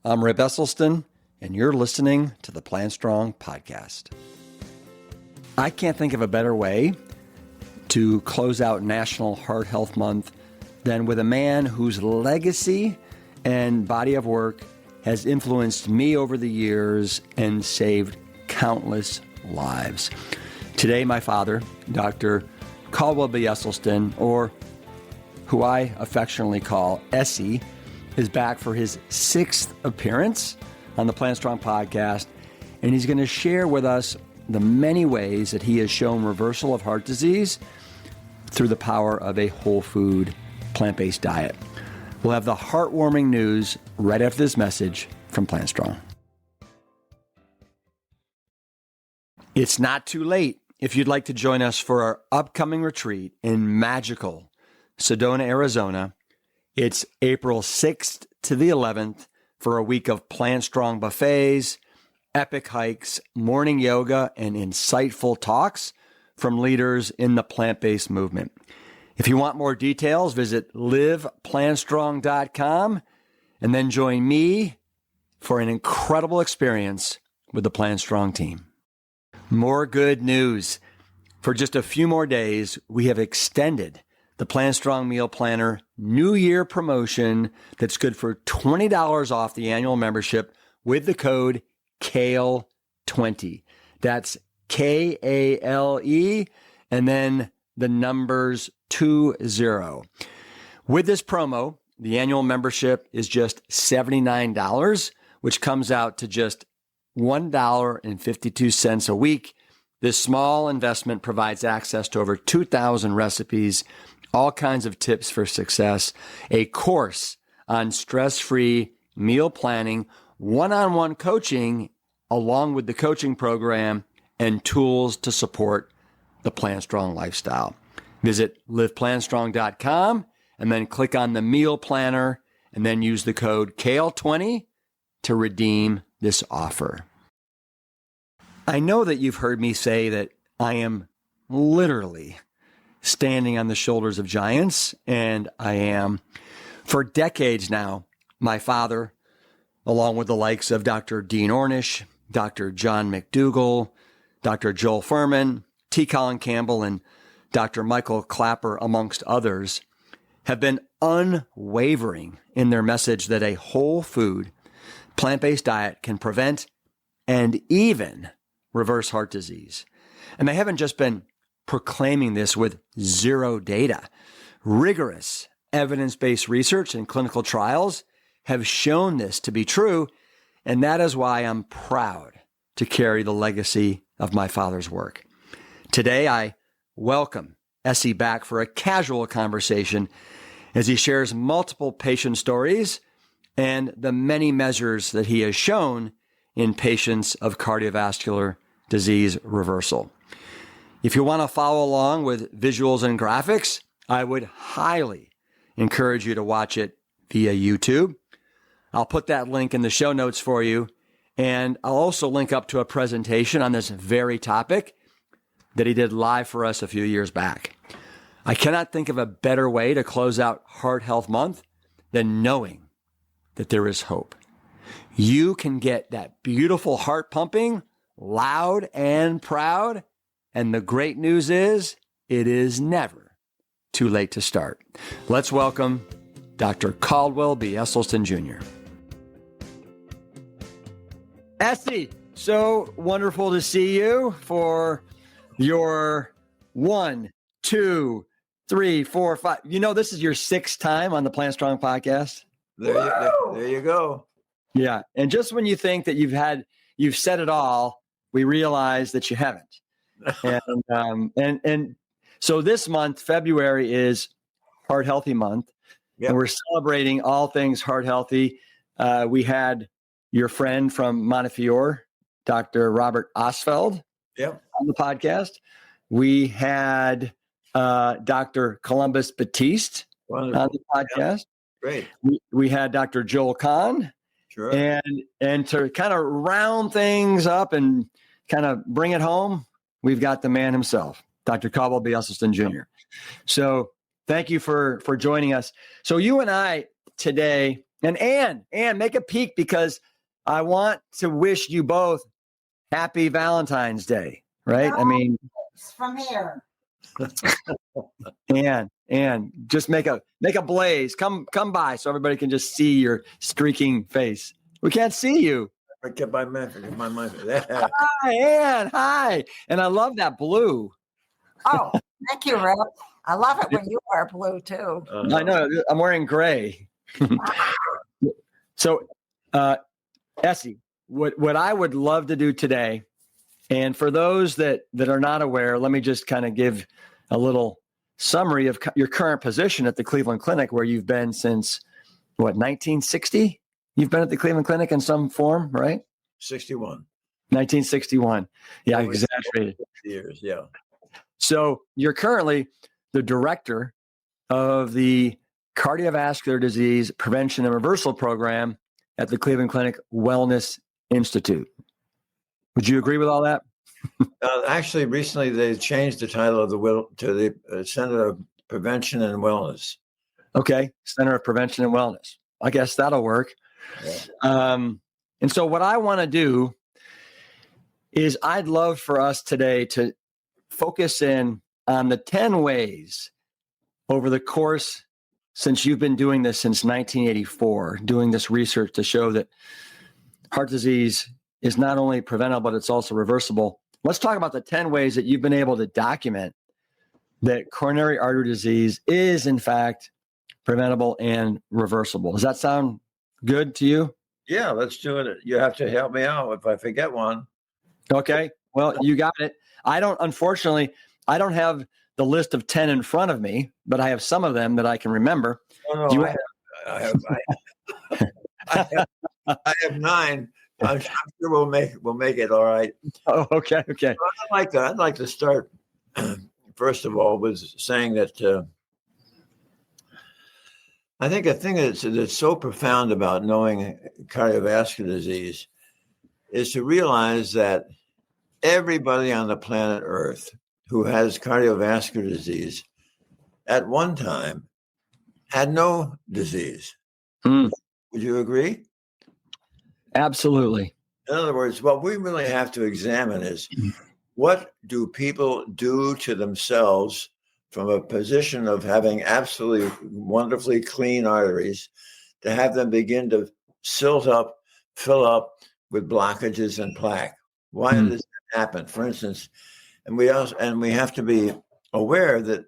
I'm Rip Esselstyn, and you're listening to the PLANTSTRONG podcast. I can't think of a better way to close out National Heart Health Month than with a man whose legacy and body of work has influenced me over the years and saved countless lives. Today, my father, Dr. Caldwell B. Esselstyn, or who I affectionately call Essie, is back for his 6th appearance on the PLANTSTRONG podcast, and he's going to share with us the many ways that he has shown reversal of heart disease through the power of a whole food, plant-based diet. We'll have the heartwarming news right after this message from PLANTSTRONG. It's not too late if you'd like to join us for our upcoming retreat in magical Sedona, Arizona. It's April 6th to the 11th for a week of PLANTSTRONG buffets, epic hikes, morning yoga, and insightful talks from leaders in the plant-based movement. If you want more details, visit liveplantstrong.com and then join me for an incredible experience with the PLANTSTRONG team. More good news. For just a few more days, we have extended the PLANTSTRONG Meal Planner New Year promotion that's good for $20 off the annual membership with the code KALE20. That's KALE and then the numbers 20. With this promo, the annual membership is just $79, which comes out to just $1.52 a week. This small investment provides access to over 2,000 recipes, all kinds of tips for success, a course on stress-free meal planning, one-on-one coaching, along with the coaching program, and tools to support the PLANTSTRONG lifestyle. Visit liveplantstrong.com and then click on the meal planner and then use the code KALE20 to redeem this offer. I know that you've heard me say that I am literally standing on the shoulders of giants, and I am. For decades now, my father, along with the likes of Dr. Dean Ornish, Dr. John McDougall, Dr. Joel Furman, T. Colin Campbell, and Dr. Michael Clapper, amongst others, have been unwavering in their message that a whole food, plant-based diet can prevent and even reverse heart disease. And they haven't just been proclaiming this with zero data. Rigorous evidence-based research and clinical trials have shown this to be true, and that is why I'm proud to carry the legacy of my father's work. Today, I welcome Essie back for a casual conversation as he shares multiple patient stories and the many measures that he has shown in patients of cardiovascular disease reversal. If you want to follow along with visuals and graphics, I would highly encourage you to watch it via YouTube. I'll put that link in the show notes for you, and I'll also link up to a presentation on this very topic that he did live for us a few years back. I cannot think of a better way to close out Heart Health Month than knowing that there is hope. You can get that beautiful heart pumping, loud and proud, and the great news is it is never too late to start. Let's welcome Dr. Caldwell B. Esselstyn Jr. Essie, so wonderful to see you for your 1, 2, 3, 4, 5. You know, this is your 6th time on the PLANTSTRONG podcast. There you go. Yeah. And just when you think that you've said it all, we realize that you haven't. And so this month, February, is Heart Healthy Month. Yep. And we're celebrating all things heart healthy. We had your friend from Montefiore, Dr. Robert Osfeld, on the podcast. We had Dr. Columbus Batiste on the podcast. Great. We had Dr. Joel Kahn. Sure. And to kind of round things up and kind of bring it home, we've got the man himself, Dr. Caldwell B. Esselstyn Jr. So thank you for joining us. So you and I today And Ann, make a peek because I want to wish you both happy Valentine's Day, right? I mean, It's from here. Ann, just make a blaze. Come by so everybody can just see your streaking face. We can't see you. I kept my mind. Hi, Ann. Hi. And I love that blue. Oh, thank you, Rip. I love it when you wear blue too. I know. I'm wearing gray. So, Essie, what I would love to do today, and for those that are not aware, let me just kind of give a little summary of your current position at the Cleveland Clinic, where you've been since, 1960? You've been at the Cleveland Clinic in some form, right? 61. 1961. Yeah, I exaggerated. Years, yeah. So you're currently the director of the Cardiovascular Disease Prevention and Reversal Program at the Cleveland Clinic Wellness Institute. Would you agree with all that? Actually, recently they changed the title of to the Center of Prevention and Wellness. Okay, Center of Prevention and Wellness. I guess that'll work. Yeah. And so what I want to do is I'd love for us today to focus in on the 10 ways over the course since you've been doing this since 1984, doing this research to show that heart disease is not only preventable, but it's also reversible. Let's talk about the 10 ways that you've been able to document that coronary artery disease is, in fact, preventable and reversible. Does that sound good to you? Yeah, let's do it. You have to help me out if I forget one. Okay. Well, you got it. Unfortunately, I don't have the list of 10 in front of me, but I have some of them that I can remember. No, I have 9. I'm sure we'll make it all right. Oh, okay. I'd like to start first of all with saying that I think a thing that's so profound about knowing cardiovascular disease is to realize that everybody on the planet Earth who has cardiovascular disease at one time had no disease. Would you agree? Absolutely. In other words, what we really have to examine is what do people do to themselves from a position of having absolutely wonderfully clean arteries to have them begin to silt up, fill up with blockages and plaque. Why does that happen? For instance, and we have to be aware that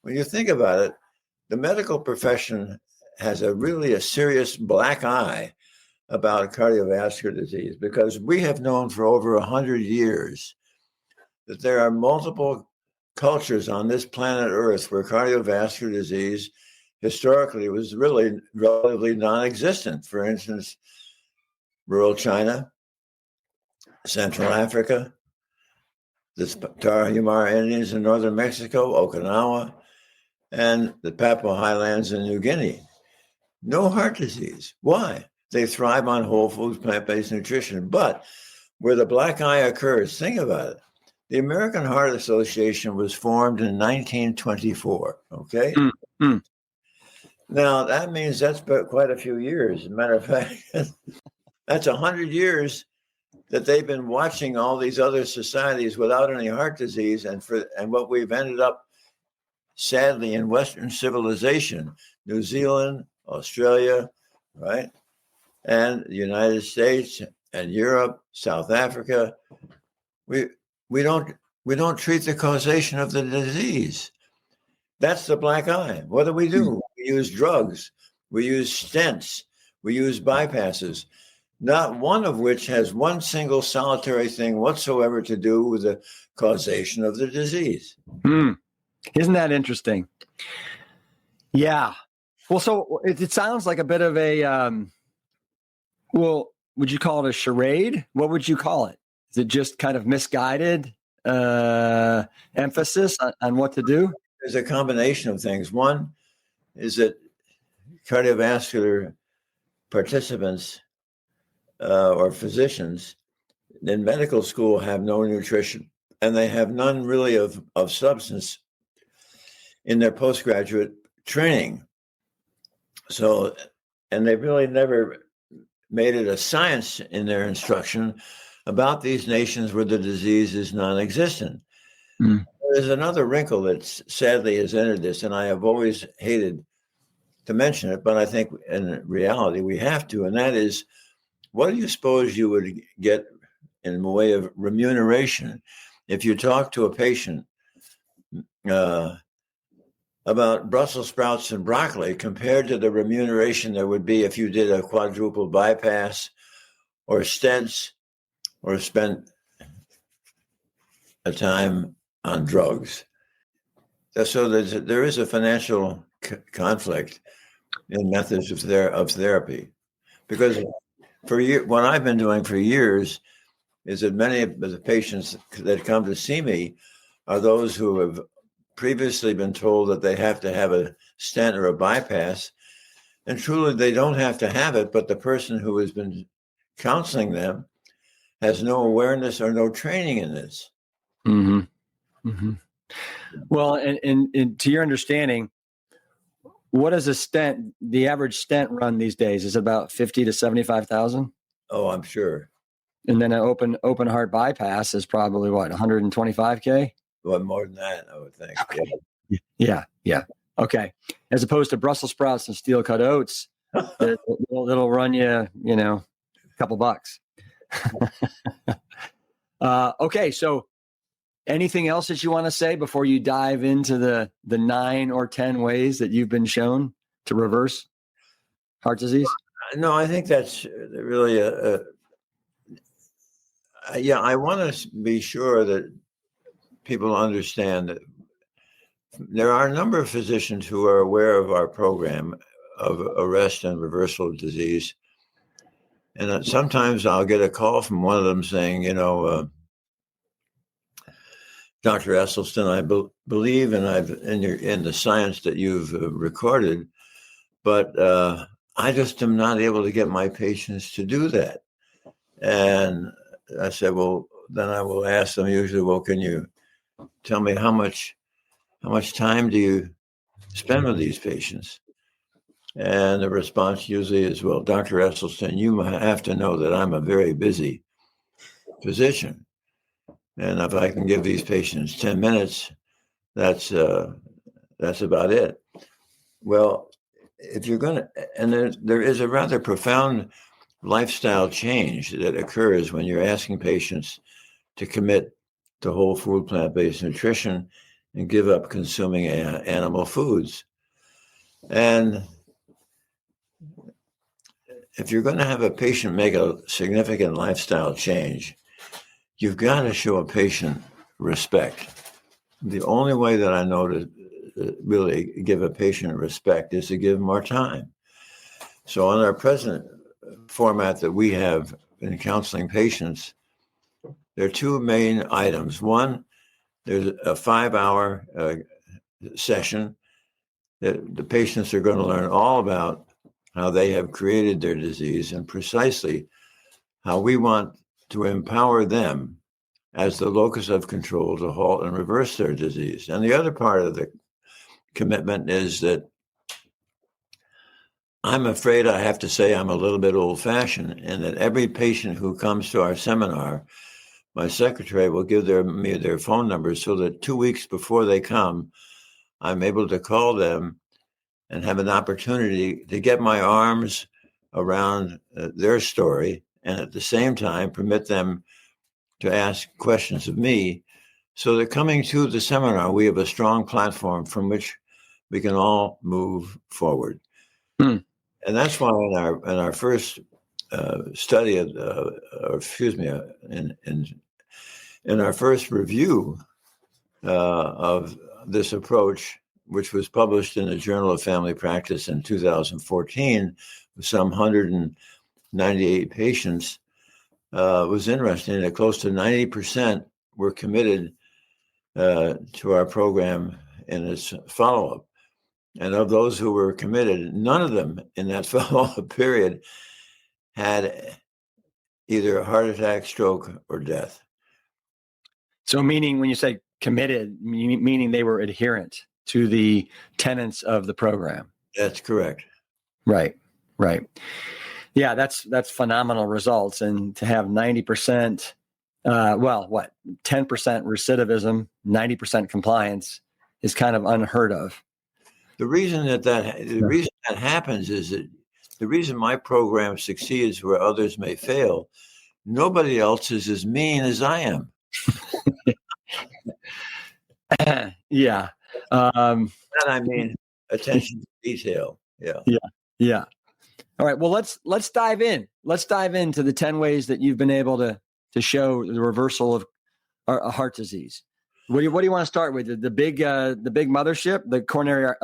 when you think about it, the medical profession has a serious black eye about cardiovascular disease, because we have known for over 100 years that there are multiple cultures on this planet Earth where cardiovascular disease historically was really relatively non-existent. For instance, rural China, Central Africa, the Tarahumara Indians in northern Mexico, Okinawa, and the Papua Highlands in New Guinea. No heart disease. Why? They thrive on whole foods, plant-based nutrition. But where the black eye occurs, think about it. The American Heart Association was formed in 1924, okay? Now, that means that's quite a few years. As a matter of fact, that's 100 years that they've been watching all these other societies without any heart disease. And what we've ended up, sadly, in Western civilization, New Zealand, Australia, right? And the United States and Europe, South Africa, we don't treat the causation of the disease. That's the black eye. What do? We use drugs, we use stents, we use bypasses, not one of which has one single solitary thing whatsoever to do with the causation of the disease. Isn't that interesting? Yeah. Well, so it sounds like a bit of a, would you call it a charade? What would you call it? Is it just kind of misguided emphasis on what to do? There's a combination of things. One is that cardiovascular participants or physicians in medical school have no nutrition, and they have none really of substance in their postgraduate training. So and they really never made it a science in their instruction about these nations where the disease is non-existent. Mm. There's another wrinkle that sadly has entered this, and I have always hated to mention it, but I think in reality we have to, and that is, what do you suppose you would get in the way of remuneration if you talk to a patient about Brussels sprouts and broccoli compared to the remuneration there would be if you did a quadruple bypass or stents or spent a time on drugs? So there is a financial conflict in methods of therapy, because what I've been doing for years is that many of the patients that come to see me are those who have previously been told that they have to have a stent or a bypass, and truly they don't have to have it, but the person who has been counseling them has no awareness or no training in this. Mm-hmm. Mm-hmm. Well, and to your understanding, what is a stent? The average stent run these days is about 50 to 75,000. Oh, I'm sure. And then an open heart bypass is probably what, 125K? Well, more than that, I would think. Okay. Yeah. Okay. As opposed to Brussels sprouts and steel cut oats, it'll run you, a couple bucks. Okay. So anything else that you want to say before you dive into the 9 or 10 ways that you've been shown to reverse heart disease? No, I think that's really I want to be sure that people understand that there are a number of physicians who are aware of our program of arrest and reversal of disease. And sometimes I'll get a call from one of them saying, Dr. Esselstyn, I believe in the science that you've recorded, but I just am not able to get my patients to do that. And I said, well, then I will ask them usually, well, can you tell me how much time do you spend with these patients? And the response usually is, well, Dr. Esselstyn, you have to know that I'm a very busy physician. And if I can give these patients 10 minutes, that's about it. Well, if you're going to, and there is a rather profound lifestyle change that occurs when you're asking patients to commit to whole food, plant-based nutrition and give up consuming animal foods. And if you're going to have a patient make a significant lifestyle change, you've got to show a patient respect. The only way that I know to really give a patient respect is to give more time. So on our present format that we have in counseling patients, there are two main items. One, there's a 5-hour session that the patients are going to learn all about how they have created their disease and precisely how we want to empower them as the locus of control to halt and reverse their disease. And the other part of the commitment is that I'm afraid I have to say I'm a little bit old-fashioned, and that every patient who comes to our seminar, my secretary will give me their phone numbers so that 2 weeks before they come, I'm able to call them and have an opportunity to get my arms around their story, and at the same time permit them to ask questions of me, so that coming to the seminar, we have a strong platform from which we can all move forward. And that's why in our first study in our first review of this approach, which was published in the Journal of Family Practice in 2014, with some 198 patients, was interesting that close to 90% were committed to our program in its follow-up. And of those who were committed, none of them in that follow-up period had either a heart attack, stroke, or death. So meaning when you say committed, meaning they were adherent to the tenets of the program. That's correct. Right. Right. Yeah, that's phenomenal results. And to have 90%, 10% recidivism, 90% compliance is kind of unheard of. The reason reason that happens is that the reason my program succeeds where others may fail, nobody else is as mean as I am. Yeah. And I mean attention to detail. Yeah. Yeah. Yeah. All right. Well, let's dive in. Let's dive into the 10 ways that you've been able to show the reversal of heart disease. What do you want to start with? The big mothership, the coronary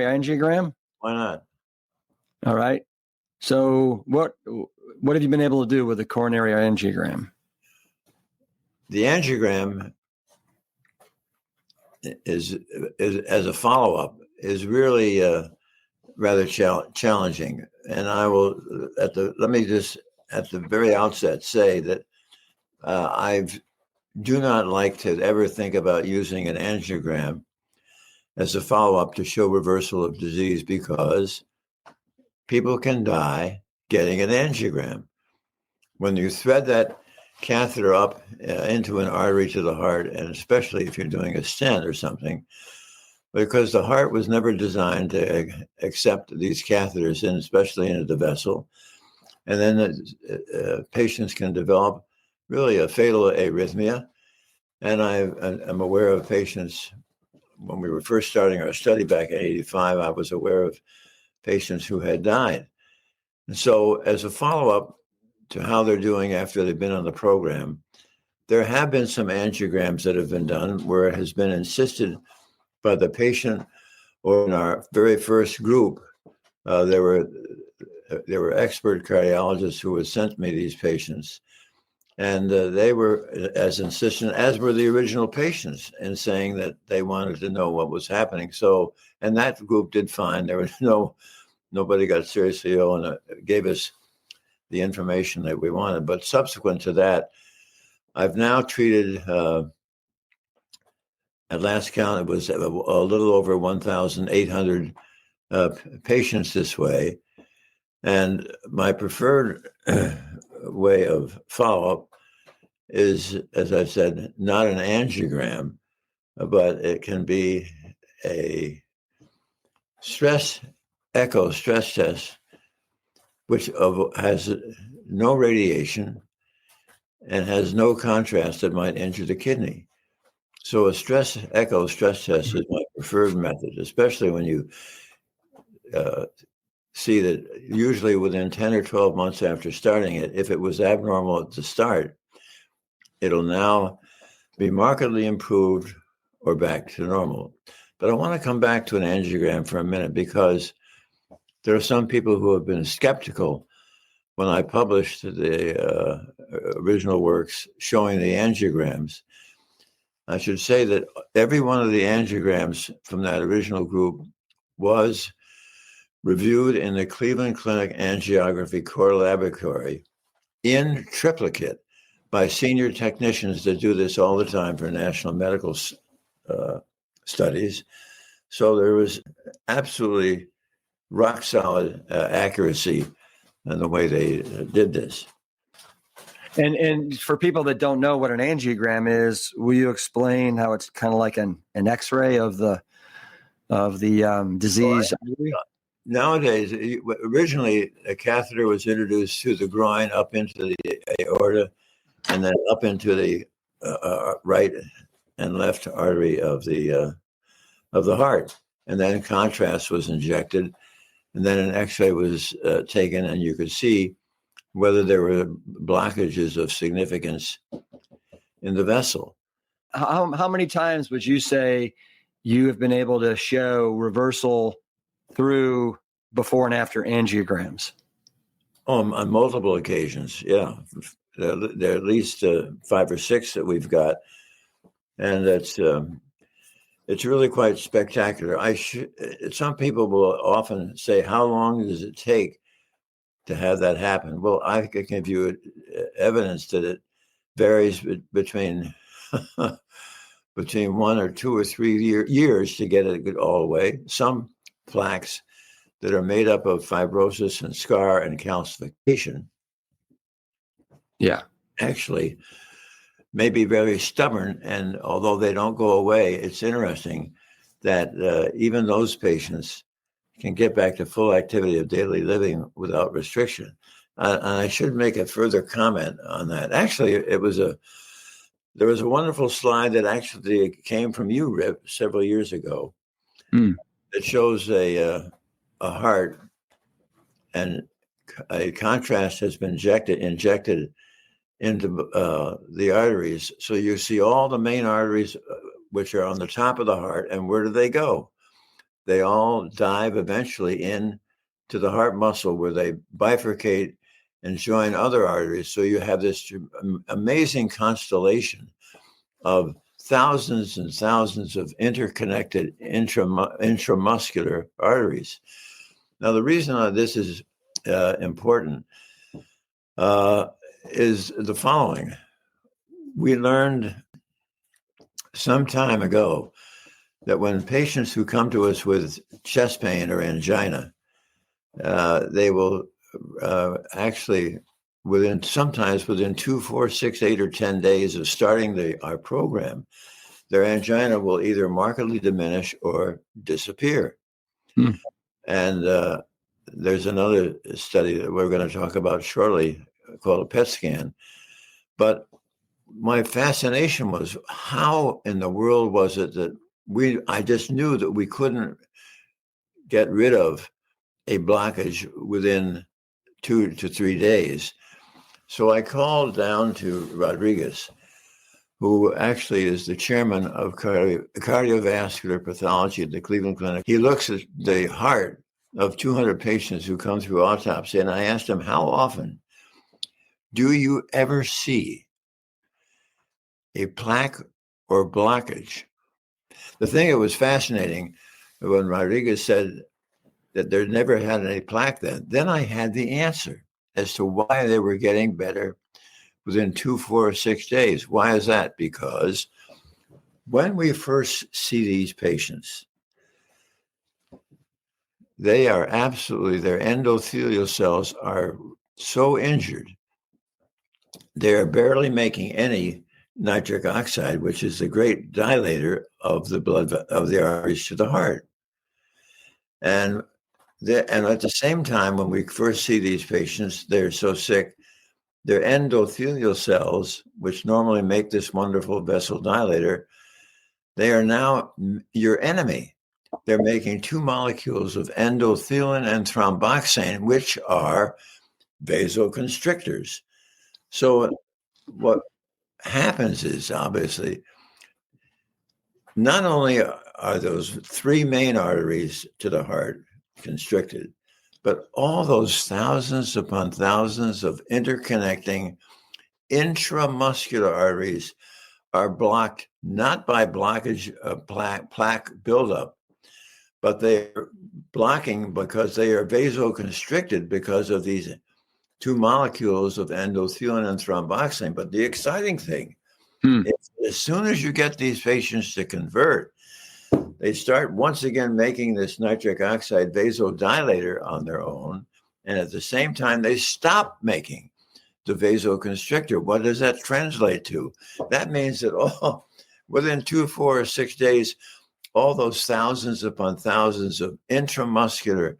angiogram? Why not? All right. So what have you been able to do with the coronary angiogram? The angiogram is as a follow-up is really rather challenging. And I will let me just at the very outset say that I do not like to ever think about using an angiogram as a follow-up to show reversal of disease, because people can die getting an angiogram. When you thread that catheter up into an artery to the heart, and especially if you're doing a stent or something, because the heart was never designed to accept these catheters in, especially into the vessel. And then patients can develop really a fatal arrhythmia. And I'm aware of patients, when we were first starting our study back in 85, I was aware of patients who had died. And so as a follow-up to how they're doing after they've been on the program, there have been some angiograms that have been done where it has been insisted by the patient, or in our very first group, there were expert cardiologists who had sent me these patients, and they were as insistent as were the original patients in saying that they wanted to know what was happening. So, and that group did fine. There was nobody got seriously ill, and gave us the information that we wanted. But subsequent to that, I've now treated. At last count, it was a little over 1,800 patients this way. And my preferred way of follow-up is, as I said, not an angiogram, but it can be a echo stress test, which has no radiation and has no contrast that might injure the kidney. So a echo stress test is my preferred method, especially when you see that usually within 10 or 12 months after starting it, if it was abnormal at the start, it'll now be markedly improved or back to normal. But I want to come back to an angiogram for a minute, because there are some people who have been skeptical when I published the original works showing the angiograms. I should say that every one of the angiograms from that original group was reviewed in the Cleveland Clinic Angiography Core Laboratory in triplicate by senior technicians that do this all the time for national medical studies. So there was absolutely rock solid accuracy in the way they did this. And for people that don't know what an angiogram is, will you explain how it's kind of like an X-ray of the disease? Nowadays, originally a catheter was introduced through the groin up into the aorta, and then up into the right and left artery of the heart, and then contrast was injected, and then an X-ray was taken, and you could see whether there were blockages of significance in the vessel. How many times would you say you have been able to show reversal through before and after angiograms? On multiple occasions, yeah. There are at least 5 or 6 that we've got, and it's really quite spectacular. Some people will often say, "How long does it take to have that happen?" Well, I can give you evidence that it varies between 1 or 2 or 3 years to get it all the way. Some plaques that are made up of fibrosis and scar and calcification Yeah. actually may be very stubborn. And although they don't go away, it's interesting that even those patients can get back to full activity of daily living without restriction. And I should make a further comment on that. Actually, there was a wonderful slide that actually came from you, Rip, several years ago. It shows a heart, and a contrast has been injected into the arteries. So you see all the main arteries, which are on the top of the heart, and where do they go? They all dive eventually in to the heart muscle, where they bifurcate and join other arteries. So you have this amazing constellation of thousands and thousands of interconnected intramuscular arteries. Now, the reason this is important is the following. We learned some time ago that when patients who come to us with chest pain or angina, they will actually sometimes within 2, 4, 6, 8, or 10 days of starting our program, their angina will either markedly diminish or disappear. And there's another study that we're going to talk about shortly called a PET scan. But my fascination was, how in the world was it that I just knew that we couldn't get rid of a blockage within 2 to 3 days. So I called down to Rodriguez, who actually is the chairman of cardiovascular pathology at the Cleveland Clinic. He looks at the heart of 200 patients who come through autopsy, and I asked him, how often do you ever see a plaque or blockage? The thing that was fascinating, when Rodriguez said that there never had any plaque then I had the answer as to why they were getting better within 2, 4, or 6 days. Why is that? Because when we first see these patients, they are absolutely, their endothelial cells are so injured, they are barely making any nitric oxide, which is the great dilator of the blood of the arteries to the heart. And at the same time, when we first see these patients, they're so sick, their endothelial cells, which normally make this wonderful vessel dilator, they are now your enemy. They're making 2 molecules of endothelin and thromboxane, which are vasoconstrictors. So what happens is, obviously, not only are those 3 main arteries to the heart constricted, but all those thousands upon thousands of interconnecting intramuscular arteries are blocked, not by blockage of plaque buildup, but they're blocking because they are vasoconstricted because of these 2 molecules of endothelin and thromboxane. But the exciting thing is, as soon as you get these patients to convert, they start once again making this nitric oxide vasodilator on their own. And at the same time, they stop making the vasoconstrictor. What does that translate to? That means that within 2, 4, or 6 days, all those thousands upon thousands of intramuscular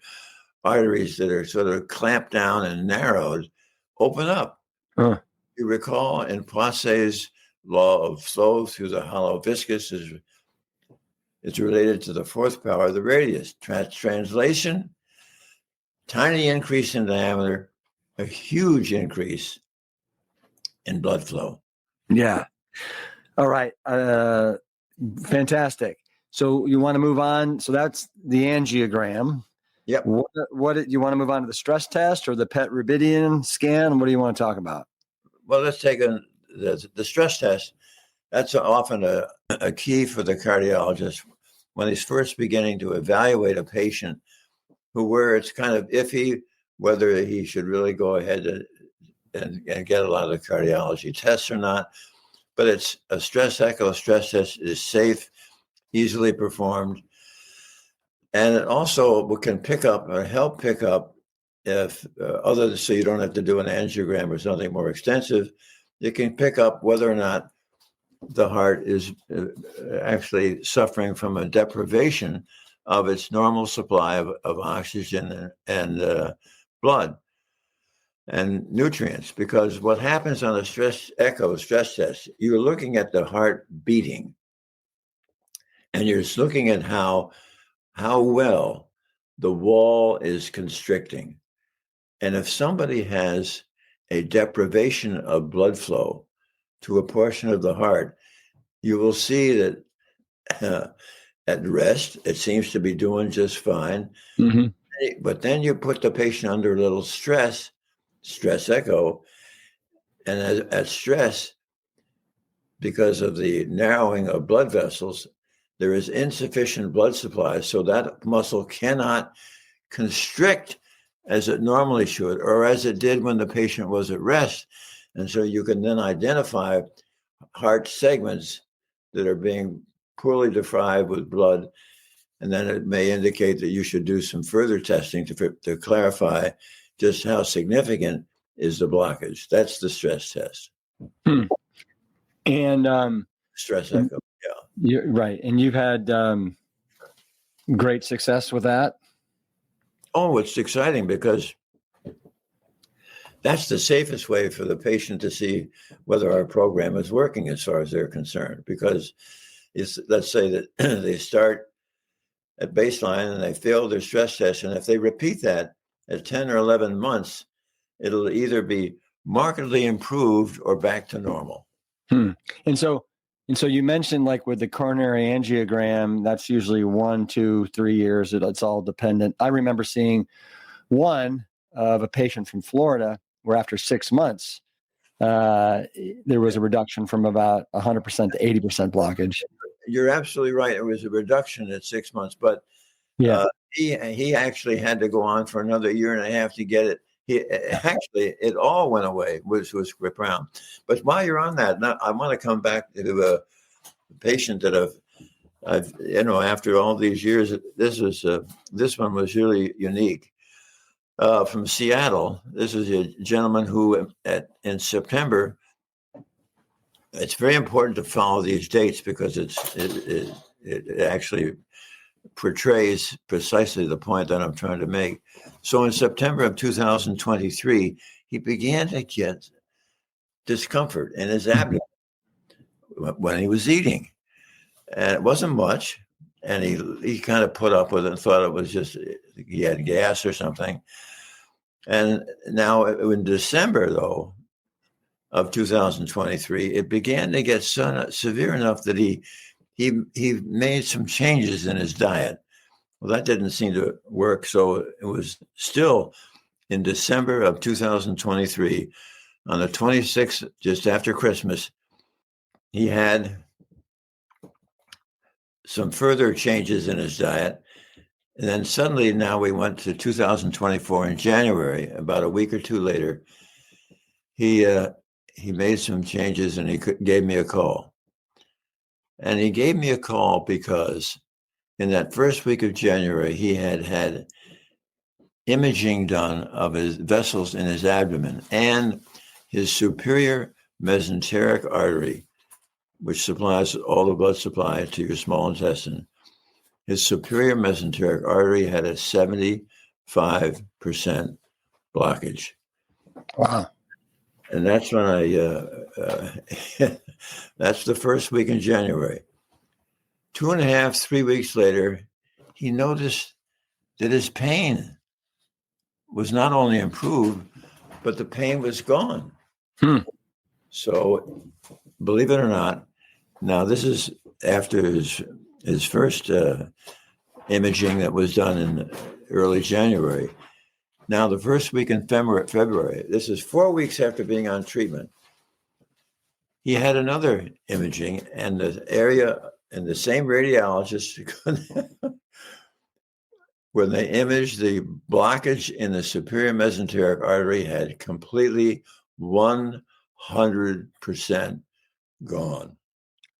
arteries that are sort of clamped down and narrowed open up. You recall in Poiseuille's law of flow through the hollow viscous is related to the 4th power of the radius. Translation, tiny increase in diameter, a huge increase in blood flow. Yeah. All right. Fantastic. So you want to move on? So that's the angiogram. Yep. What do you want to move on to the stress test or the PET rubidium scan? What do you want to talk about? Well, let's take the stress test. That's often a key for the cardiologist when he's first beginning to evaluate a patient where it's kind of iffy whether he should really go ahead and get a lot of cardiology tests or not. But it's a stress echo stress test is safe, easily performed. And it also can pick up or help pick up if so you don't have to do an angiogram or something more extensive. It can pick up whether or not the heart is actually suffering from a deprivation of its normal supply of oxygen and blood and nutrients. Because what happens on a stress test, you're looking at the heart beating, and you're just looking at how well the wall is constricting. And if somebody has a deprivation of blood flow to a portion of the heart, you will see that at rest, it seems to be doing just fine. Mm-hmm. But then you put the patient under a little stress echo, and at stress, because of the narrowing of blood vessels, there is insufficient blood supply, so that muscle cannot constrict as it normally should, or as it did when the patient was at rest. And so you can then identify heart segments that are being poorly deprived with blood, and then it may indicate that you should do some further testing to clarify just how significant is the blockage. That's the stress test. And stress echo. Yeah, you're right. And you've had great success with that. Oh, it's exciting because that's the safest way for the patient to see whether our program is working as far as they're concerned. Because let's say that they start at baseline and they fail their stress test, and if they repeat that at 10 or 11 months, it'll either be markedly improved or back to normal. And so you mentioned, like with the coronary angiogram, that's usually 1, 2, 3 years. It's all dependent. I remember seeing one of a patient from Florida where after 6 months, there was a reduction from about 100% to 80% blockage. You're absolutely right. There was a reduction at 6 months, but he actually had to go on for another year and a half to get it. It all went away, was profound. But while you're on that, now I want to come back to a patient that I've after all these years, this one was really unique. From Seattle, this is a gentleman who in September. It's very important to follow these dates because it actually portrays precisely the point that I'm trying to make. So in September of 2023, he began to get discomfort in his abdomen when he was eating. And it wasn't much. And he kind of put up with it and thought it was just he had gas or something. And now in December, though, of 2023, it began to get severe enough that he made some changes in his diet. Well, that didn't seem to work. So it was still in December of 2023, on the 26th, just after Christmas, he had some further changes in his diet. And then suddenly now we went to 2024 in January, about a week or two later, he made some changes and he gave me a call. And he gave me a call because in that first week of January, he had imaging done of his vessels in his abdomen and his superior mesenteric artery, which supplies all the blood supply to your small intestine. His superior mesenteric artery had a 75% blockage. Wow. And that's when that's the first week in January. 2.5, 3 weeks later, he noticed that his pain was not only improved, but the pain was gone. So, believe it or not, now this is after his first imaging that was done in early January. Now, the first week in February, this is 4 weeks after being on treatment, he had another imaging, and the area, and the same radiologist, when they imaged the blockage in the superior mesenteric artery, had completely 100% gone.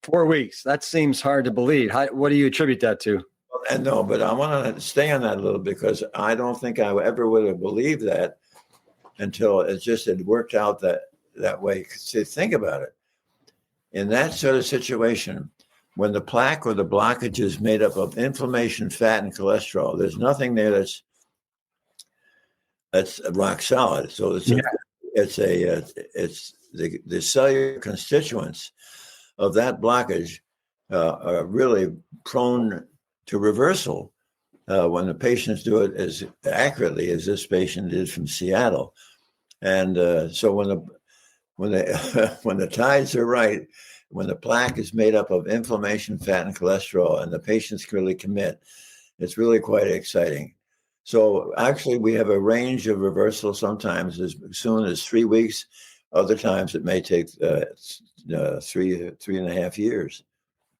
4 weeks. That seems hard to believe. What do you attribute that to? Well, and no, but I want to stay on that a little because I don't think I ever would have believed that until it just had worked out that way. So think about it. In that sort of situation, when the plaque or the blockage is made up of inflammation, fat, and cholesterol, there's nothing there that's rock solid. So it's the cellular constituents of that blockage are really prone to reversal when the patients do it as accurately as this patient did from Seattle. And so when the tides are right, when the plaque is made up of inflammation, fat, and cholesterol, and the patients really commit, it's really quite exciting. So actually, we have a range of reversal, sometimes as soon as 3 weeks. Other times it may take 3.5 years.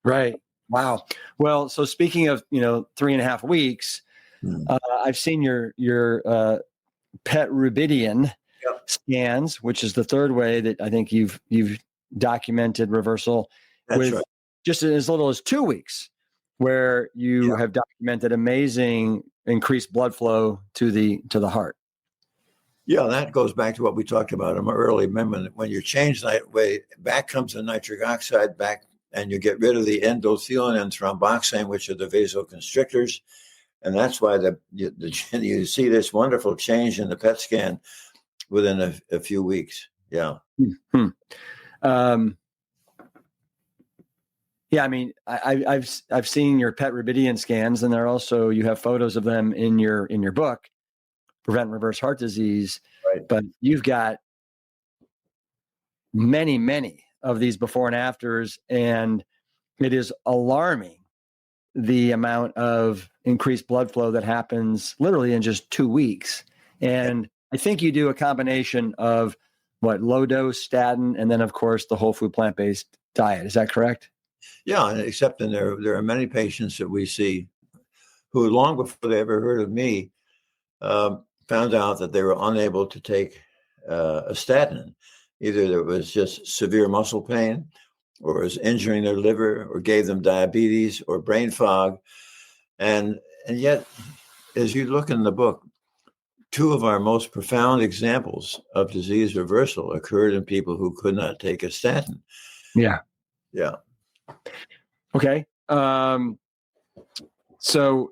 Right. Wow. Well, so speaking of 3.5 weeks, I've seen your PET rubidium scans, which is the third way that I think you've documented reversal. That's with right. Just as little as 2 weeks, where you have documented amazing increased blood flow to the heart. Yeah, that goes back to what we talked about early. Remember, when you change that way, back comes the nitric oxide back, and you get rid of the endothelin and thromboxane, which are the vasoconstrictors. And that's why you see this wonderful change in the PET scan within a few weeks. Yeah. Mm-hmm. Yeah, I mean, I've seen your PET rubidium scans, and you have photos of them in your book, Prevent and Reverse Heart Disease. Right. But you've got many of these before and afters, and it is alarming the amount of increased blood flow that happens literally in just 2 weeks. And I think you do a combination of low dose statin, and then of course the whole food plant-based diet. Is that correct? Yeah, except there are many patients that we see who, long before they ever heard of me, found out that they were unable to take a statin. Either there was just severe muscle pain, or was injuring their liver, or gave them diabetes or brain fog. And yet, as you look in the book, two of our most profound examples of disease reversal occurred in people who could not take a statin. Yeah. Yeah. Okay. So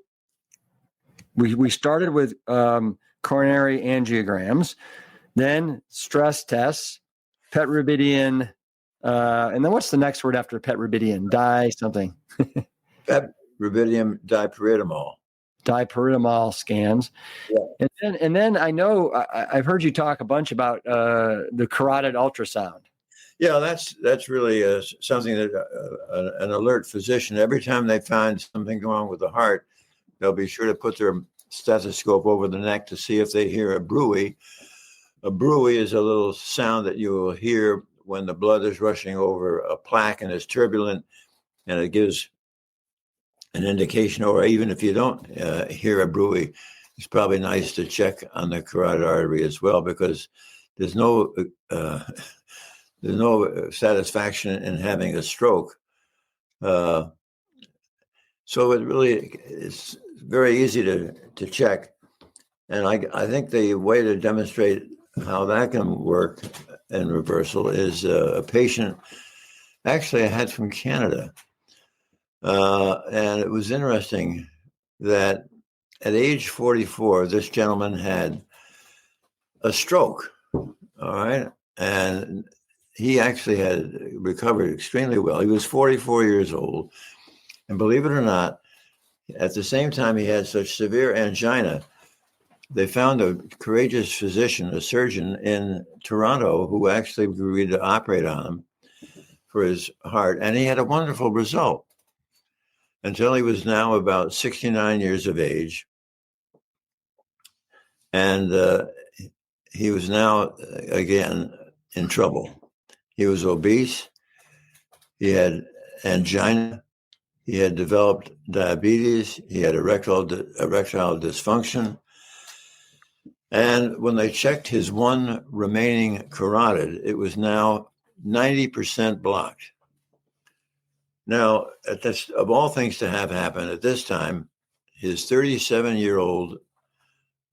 we started with coronary angiograms, then stress tests, PET rubidium, and then what's the next word after PET rubidium? Something. PET rubidium dipyridamole. Dipyridamole scans. Yeah. And then I know I've heard you talk a bunch about the carotid ultrasound. Yeah, that's really something that an alert physician, every time they find something wrong with the heart, they'll be sure to put their stethoscope over the neck to see if they hear a bruit. A bruit is a little sound that you will hear when the blood is rushing over a plaque and is turbulent, and it gives an indication. Or even if you don't hear a bruit, it's probably nice to check on the carotid artery as well, because there's no satisfaction in having a stroke. So it really is very easy to check. And I think the way to demonstrate how that can work in reversal is a patient actually I had from Canada. And it was interesting that at age 44, this gentleman had a stroke. All right. And he actually had recovered extremely well. He was 44 years old. And believe it or not, at the same time he had such severe angina, they found a courageous physician, a surgeon in Toronto, who actually agreed to operate on him for his heart. And he had a wonderful result until he was now about 69 years of age. And he was now, again, in trouble. He was obese. He had angina. He had developed diabetes. He had erectile dysfunction. And when they checked his one remaining carotid, it was now 90% blocked. Now, of all things to have happen at this time, his 37-year-old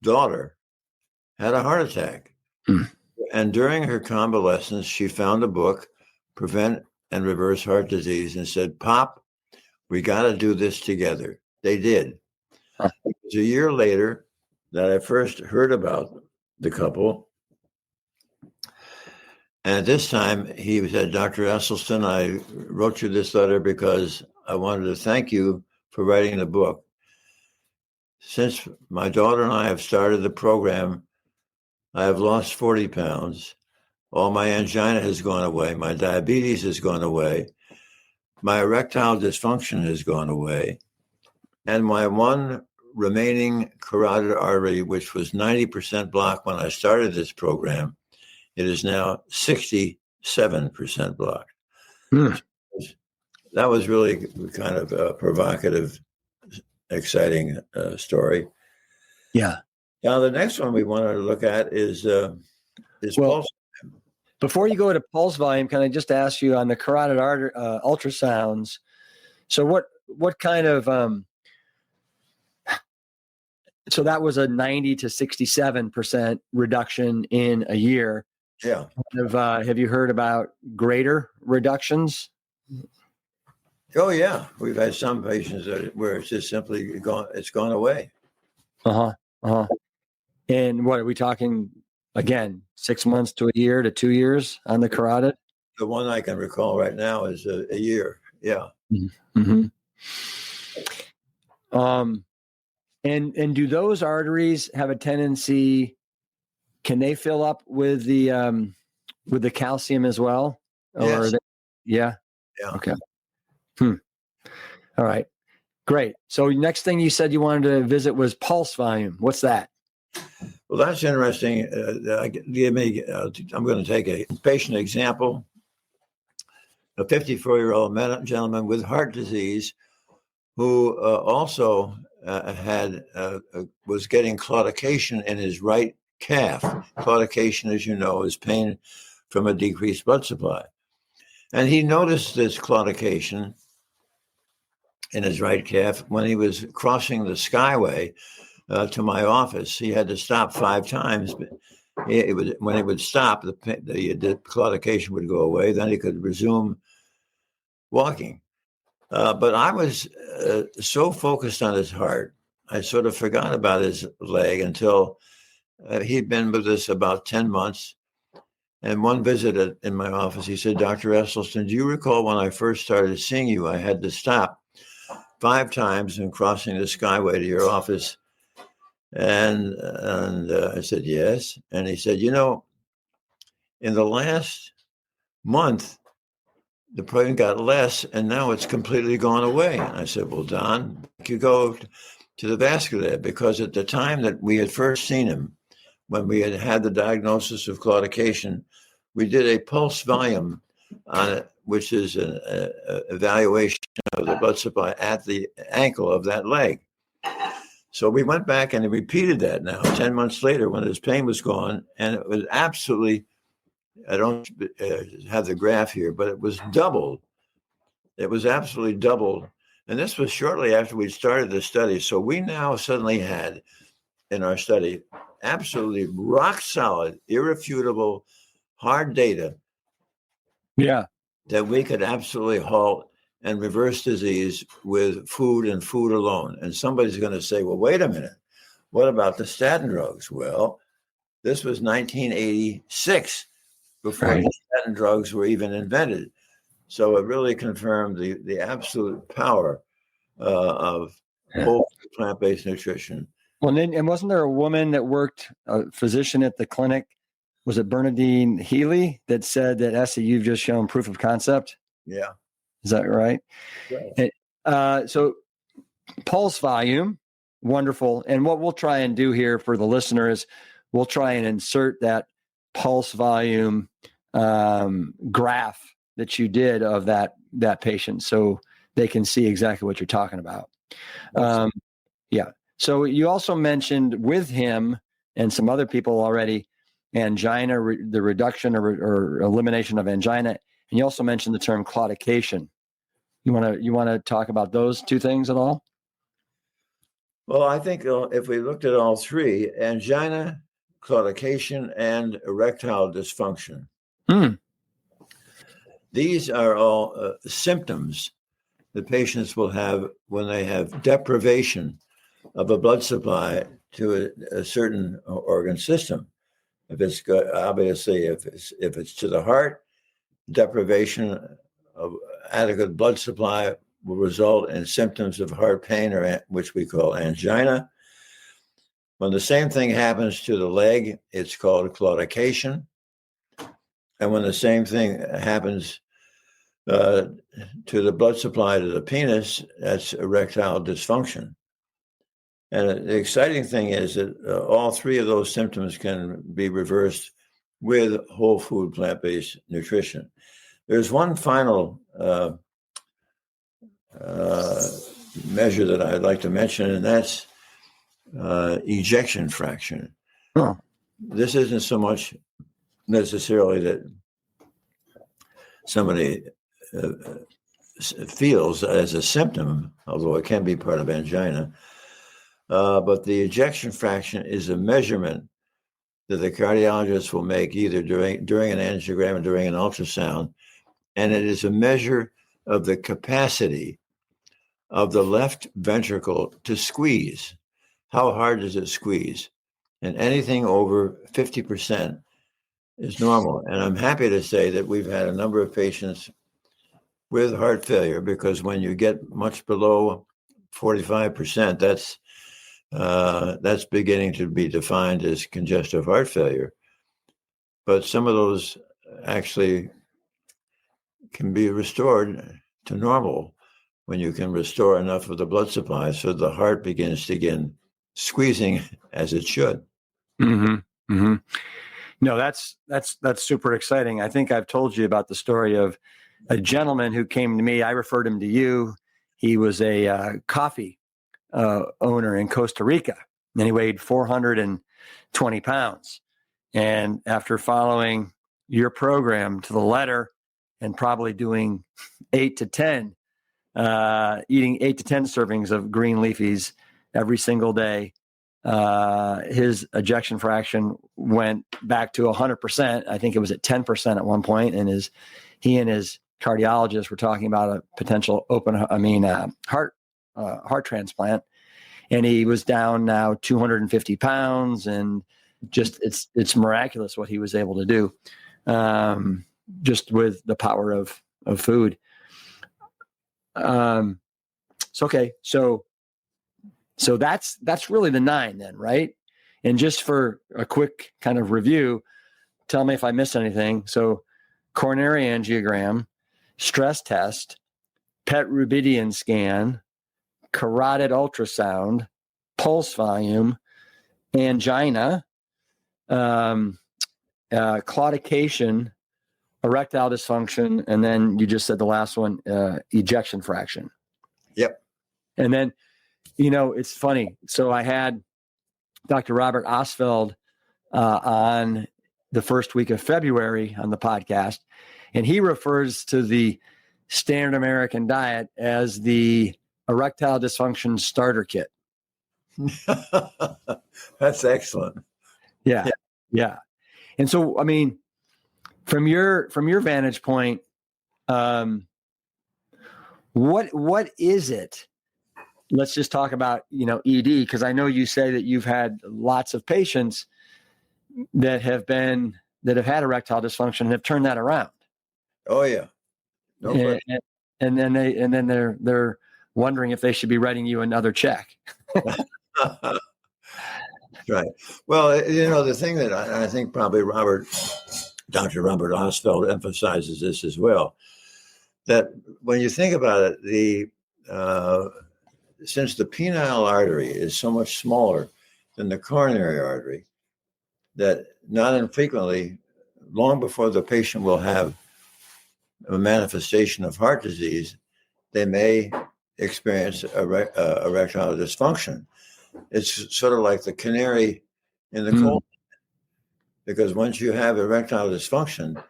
daughter had a heart attack. And during her convalescence, she found a book, Prevent and Reverse Heart Disease, and said, Pop, we got to do this together. They did. It was a year later that I first heard about the couple. And at this time, he said, Dr. Esselstyn, I wrote you this letter because I wanted to thank you for writing the book. Since my daughter and I have started the program, I have lost 40 pounds. All my angina has gone away. My diabetes has gone away. My erectile dysfunction has gone away. And my one remaining carotid artery, which was 90% blocked when I started this program, it is now 67% blocked. That was really kind of a provocative, exciting story. Yeah. Now, the next one we wanted to look at is pulse. Before you go to pulse volume, can I just ask you on the carotid artery ultrasounds? So what kind of so that was a 90 to 67% reduction in a year. Yeah. Have you heard about greater reductions? Oh yeah, we've had some patients where it's just simply gone. It's gone away. And what are we talking again? 6 months to a year to 2 years on the carotid? The one I can recall right now is a year. Yeah. Mm-hmm. And do those arteries have a tendency? Can they fill up with the calcium as well? Yes. Yeah. Okay. All right. Great. So next thing you said you wanted to visit was pulse volume. What's that? Well, that's interesting. I'm going to take a patient example. A 54-year-old gentleman with heart disease who also was getting claudication in his right calf. Claudication, as you know, is pain from a decreased blood supply. And he noticed this claudication in his right calf when he was crossing the Skyway to my office. He had to stop 5 times, but when he would stop, the claudication would go away. Then he could resume walking. But I was so focused on his heart, I sort of forgot about his leg until he'd been with us about 10 months. And one visit in my office, he said, Dr. Esselstyn, do you recall when I first started seeing you, I had to stop 5 times in crossing the Skyway to your office? And I said, yes. And he said, in the last month, the pain got less, and now it's completely gone away. And I said, well, Don, you go to the vascular, because at the time that we had first seen him, when we had the diagnosis of claudication, we did a pulse volume on it, which is an evaluation of the blood supply at the ankle of that leg. So we went back and repeated that now 10 months later when his pain was gone, and it was absolutely, I don't have the graph here, but it was doubled. It was absolutely doubled. And this was shortly after we started the study. So we now suddenly had in our study absolutely rock solid, irrefutable, hard data. Yeah. That we could absolutely halt and reverse disease with food and food alone. And somebody's going to say, well, wait a minute. What about the statin drugs? Well, this was 1986 before the statin drugs were even invented. So it really confirmed the absolute power of whole plant-based nutrition. Well, and wasn't there a woman that worked, a physician at the clinic, was it Bernadine Healy, that said that, Essie, you've just shown proof of concept? Yeah. Is that right? Right. So pulse volume, wonderful. And what we'll try and do here for the listener is we'll try and insert that pulse volume graph that you did of that patient so they can see exactly what you're talking about. Yeah. So you also mentioned with him and some other people already, angina, the reduction or elimination of angina. And you also mentioned the term claudication. You want to talk about those two things at all? Well, I think if we looked at all three, angina, claudication, and erectile dysfunction, these are all symptoms that patients will have when they have deprivation of a blood supply to a certain organ system. If it's good, obviously, if it's to the heart, deprivation of adequate blood supply will result in symptoms of heart pain, or which we call angina. When the same thing happens to the leg, it's called claudication. And when the same thing happens to the blood supply to the penis, that's erectile dysfunction. And the exciting thing is that all three of those symptoms can be reversed with whole food plant-based nutrition. There's one final measure that I'd like to mention, and that's ejection fraction. Oh. This isn't so much necessarily that somebody feels as a symptom, although it can be part of angina. But the ejection fraction is a measurement that the cardiologist will make either during an angiogram or during an ultrasound. And it is a measure of the capacity of the left ventricle to squeeze. How hard does it squeeze? And anything over 50% is normal. And I'm happy to say that we've had a number of patients with heart failure, because when you get much below 45%, that's beginning to be defined as congestive heart failure. But some of those actually can be restored to normal when you can restore enough of the blood supply so the heart begins to begin squeezing as it should. Mm-hmm. Mm-hmm. No, that's super exciting. I think I've told you about the story of a gentleman who came to me. I referred him to you. He was a coffee owner in Costa Rica, and he weighed 420 pounds. And after following your program to the letter and probably doing 8 to 10, eating 8 to 10 servings of green leafies every single day, his ejection fraction went back to 100%. I think it was at 10% at one point, and he and his cardiologist were talking about a potential heart transplant, and he was down now 250 pounds, and just it's miraculous what he was able to do, just with the power of food. So that's really the 9 then, right? And just for a quick kind of review, tell me if I missed anything. So coronary angiogram, stress test, PET rubidium scan, carotid ultrasound, pulse volume, angina, claudication, erectile dysfunction, and then you just said the last one, ejection fraction. Yep. And then, it's funny. So I had Dr. Robert Osfeld on the first week of February on the podcast, and he refers to the standard American diet as the erectile dysfunction starter kit. That's excellent. Yeah. And so, from your vantage point, what is it? Let's just talk about, ED, because I know you say that you've had lots of patients that have had erectile dysfunction and have turned that around. Oh yeah. No question. And then they're wondering if they should be writing you another check. Right. Well, the thing that I think probably Dr. Robert Osfeld emphasizes this as well, that when you think about it, since the penile artery is so much smaller than the coronary artery, that not infrequently, long before the patient will have a manifestation of heart disease, they may experience erectile dysfunction. It's sort of like the canary in the coal, because once you have erectile dysfunction,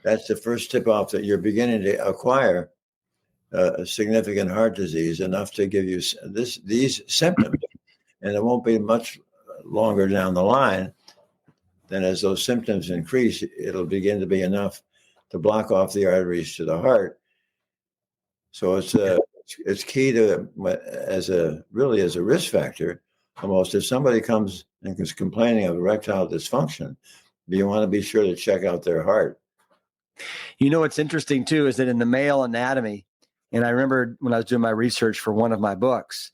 that's the first tip off that you're beginning to acquire a significant heart disease, enough to give you these symptoms. And it won't be much longer down the line. Then as those symptoms increase, it'll begin to be enough to block off the arteries to the heart. So it's key to, as a risk factor, almost, if somebody comes and is complaining of erectile dysfunction, you want to be sure to check out their heart. You know, what's interesting too is that in the male anatomy, and I remember when I was doing my research for one of my books,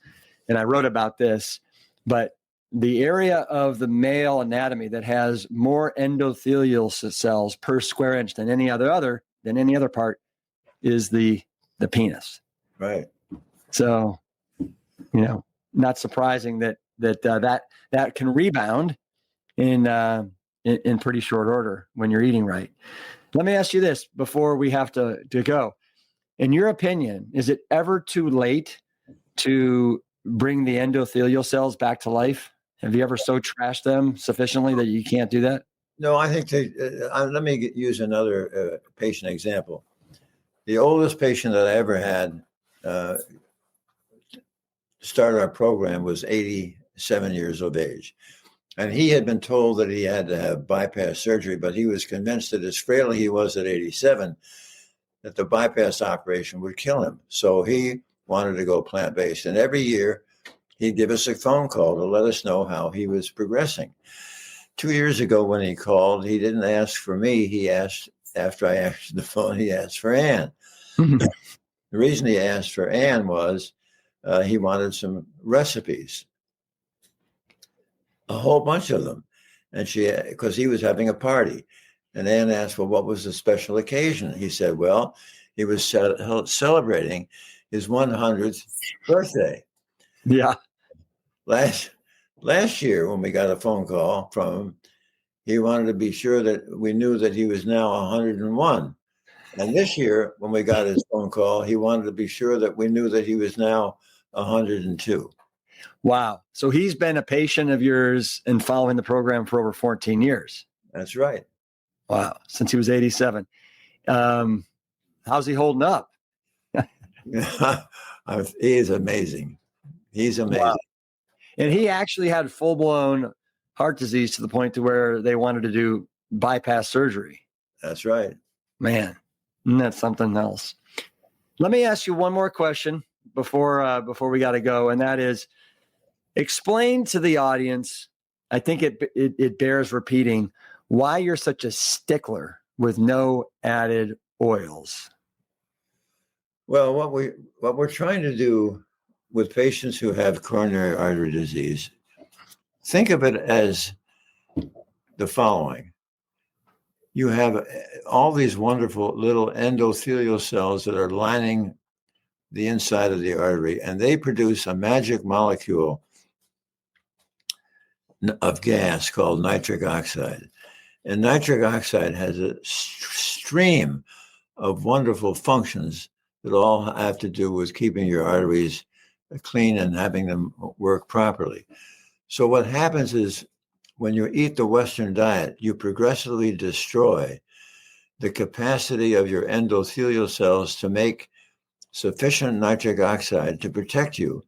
and I wrote about this, but the area of the male anatomy that has more endothelial cells per square inch than any other part is the penis. Right. So, not surprising that can rebound in pretty short order when you're eating right. Let me ask you this before we have to go. In your opinion, is it ever too late to bring the endothelial cells back to life? Have you ever so trashed them sufficiently that you can't do that? No, I think let me use another patient example. The oldest patient that I ever had start our program was 87 years of age. And he had been told that he had to have bypass surgery, but he was convinced that as frail as he was at 87, that the bypass operation would kill him. So he wanted to go plant-based. And every year he'd give us a phone call to let us know how he was progressing. 2 years ago when he called, he didn't ask for me. He asked, after I answered the phone, he asked for Ann. The reason he asked for Ann was he wanted some recipes, a whole bunch of them. And because he was having a party. And Ann asked, well, what was the special occasion? He said, well, he was celebrating his 100th birthday. Yeah. Last year, when we got a phone call from him, he wanted to be sure that we knew that he was now 101. And this year, when we got his phone call, he wanted to be sure that we knew that he was now 102. Wow. So he's been a patient of yours and following the program for over 14 years. That's right. Wow. Since he was 87. How's he holding up? He is amazing. He's amazing. Wow. And he actually had full-blown heart disease to the point to where they wanted to do bypass surgery. That's right. Man, that's something else. Let me ask you one more question before we got to go, and that is, explain to the audience, I think it bears repeating, why you're such a stickler with no added oils. Well, what we're trying to do with patients who have coronary artery disease, think of it as the following. You have all these wonderful little endothelial cells that are lining the inside of the artery, and they produce a magic molecule of gas called nitric oxide. And nitric oxide has a stream of wonderful functions that all have to do with keeping your arteries clean and having them work properly. So what happens is when you eat the Western diet, you progressively destroy the capacity of your endothelial cells to make sufficient nitric oxide to protect you.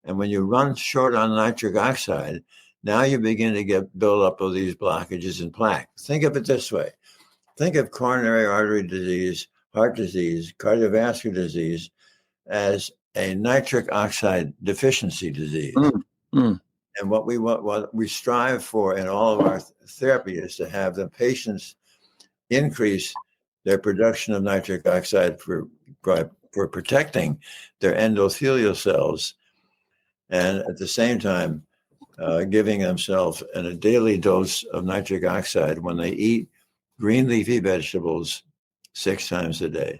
And when you run short on nitric oxide, now you begin to get buildup of these blockages and plaque. Think of it this way. Think of coronary artery disease, heart disease, cardiovascular disease as a nitric oxide deficiency disease. And what we strive for in all of our therapy is to have the patients increase their production of nitric oxide for protecting their endothelial cells, and at the same time giving themselves a daily dose of nitric oxide when they eat green leafy vegetables 6 times a day.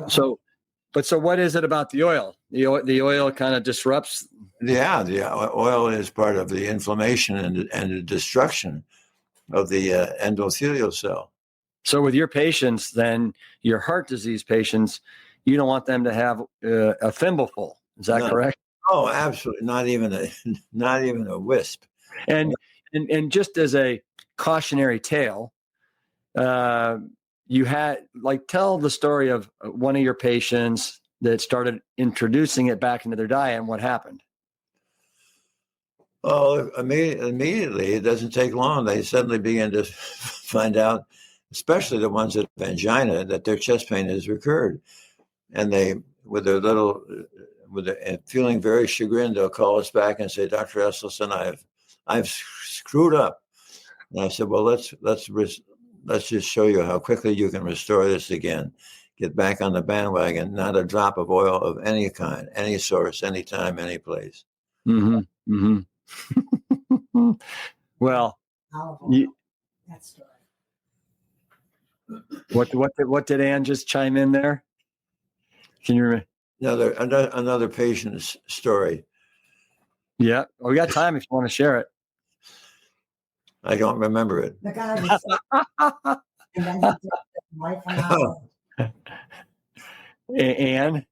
So what is it about the oil? The oil kind of disrupts. Yeah, the oil is part of the inflammation and the destruction of the endothelial cell. So with your patients, then your heart disease patients, you don't want them to have a thimbleful. Is that correct? Oh, absolutely. Not even a wisp. And just as a cautionary tale, you had tell the story of one of your patients that started introducing it back into their diet and what happened. Oh, immediately, it doesn't take long. They suddenly begin to find out, especially the ones that have angina, that their chest pain has recurred. And they, with their little, feeling very chagrined, they'll call us back and say, Dr. Esselstyn, I've screwed up. And I said, well, let's just show you how quickly you can restore this again. Get back on the bandwagon, not a drop of oil of any kind, any source, anytime, any place. Mm-hmm. Mm-hmm. Well, That story. what did Ann just chime in there? Can you remember? Another patient's story. Yeah, we got time if you want to share it. I don't remember it. The guy was sick, and then he took his wife and I.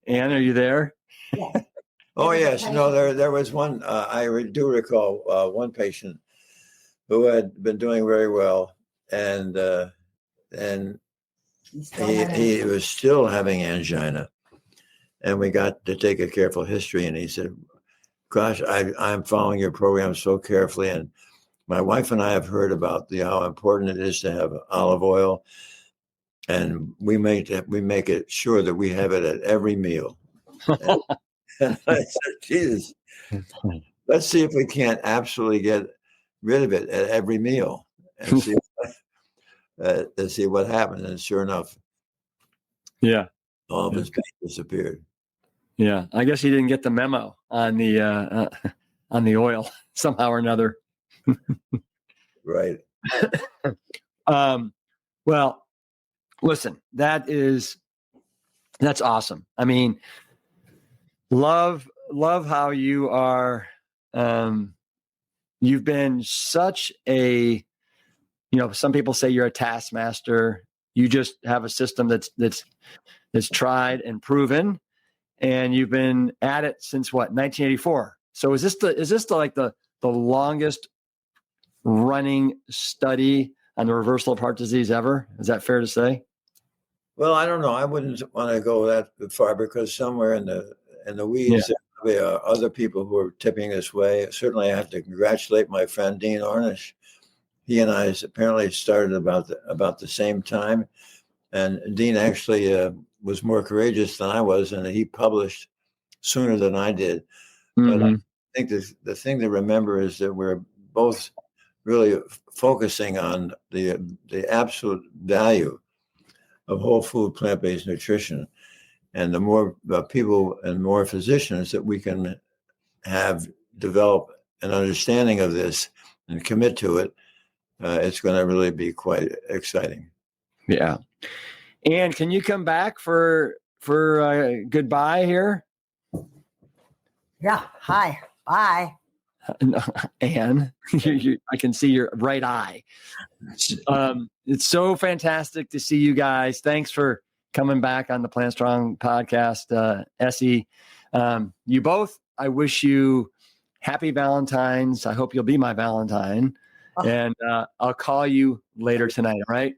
Ann, are you there? Yes. Oh yes, no. There was one. I do recall one patient who had been doing very well, and he was still having angina, and we got to take a careful history. And he said, "Gosh, I'm following your program so carefully, and my wife and I have heard about how important it is to have olive oil, and we make it sure that we have it at every meal." And I said, Jesus, let's see if we can't absolutely get rid of it at every meal and see what happens. And sure enough, yeah, all of his pain disappeared. Yeah, I guess he didn't get the memo on the oil somehow or another. Right. Well, listen, that's awesome. I mean, love how you are. You've been such a, some people say you're a taskmaster. You just have a system that's tried and proven, and you've been at it since what, 1984. So is this the longest running study on the reversal of heart disease ever? Is that fair to say? Well, I don't know. I wouldn't want to go that far, because somewhere in the weeds, there are other people who are tipping this way. Certainly, I have to congratulate my friend Dean Ornish. He and I apparently started about the same time, and Dean actually was more courageous than I was, and he published sooner than I did. Mm-hmm. But I think the thing to remember is that we're both really focusing on the absolute value of whole food, plant-based nutrition. And the more people and more physicians that we can have develop an understanding of this and commit to it, it's going to really be quite exciting. Yeah. And can you come back for goodbye here? Yeah. Hi. Bye. Ann, I can see your right eye. It's so fantastic to see you guys. Thanks for coming back on the PLANTSTRONG podcast, Essie. You both, I wish you happy Valentine's. I hope you'll be my Valentine. Oh. And I'll call you later tonight, all right?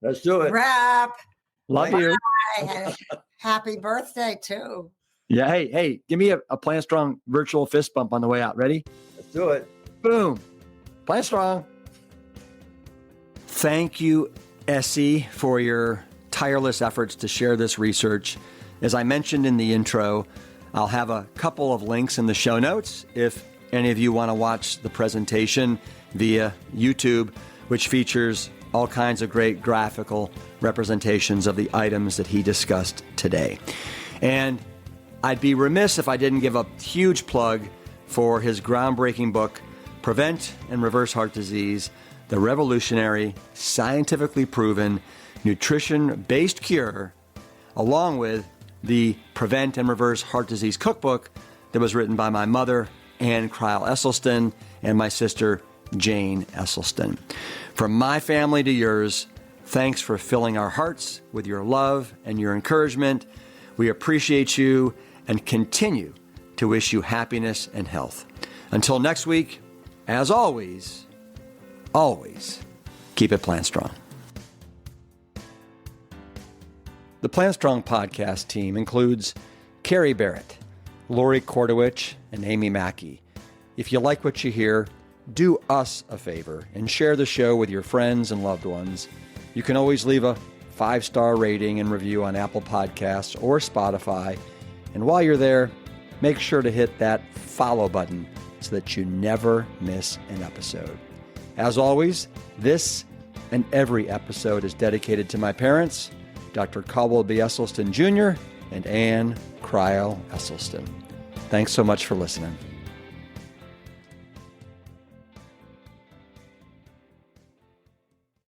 Let's do it. Wrap. Love Bye. you. Happy birthday, too. Yeah, hey, give me a PLANTSTRONG virtual fist bump on the way out. Ready? Let's do it. Boom. PLANTSTRONG. Thank you, Essie, for your tireless efforts to share this research. As I mentioned in the intro, I'll have a couple of links in the show notes if any of you want to watch the presentation via YouTube, which features all kinds of great graphical representations of the items that he discussed today. And I'd be remiss if I didn't give a huge plug for his groundbreaking book, Prevent and Reverse Heart Disease, the revolutionary, scientifically proven, nutrition-based cure, along with the Prevent and Reverse Heart Disease cookbook that was written by my mother, Ann Esselstyn, and my sister, Jane Esselstyn. From my family to yours, thanks for filling our hearts with your love and your encouragement. We appreciate you and continue to wish you happiness and health. Until next week, as always, keep it PLANTSTRONG. The PLANTSTRONG podcast team includes Carrie Barrett, Lori Kordowich, and Amy Mackey. If you like what you hear, do us a favor and share the show with your friends and loved ones. You can always leave a 5-star rating and review on Apple Podcasts or Spotify. And while you're there, make sure to hit that follow button so that you never miss an episode. As always, this and every episode is dedicated to my parents, Dr. Caldwell B. Esselstyn Jr. and Anne Cryle Esselstyn. Thanks so much for listening.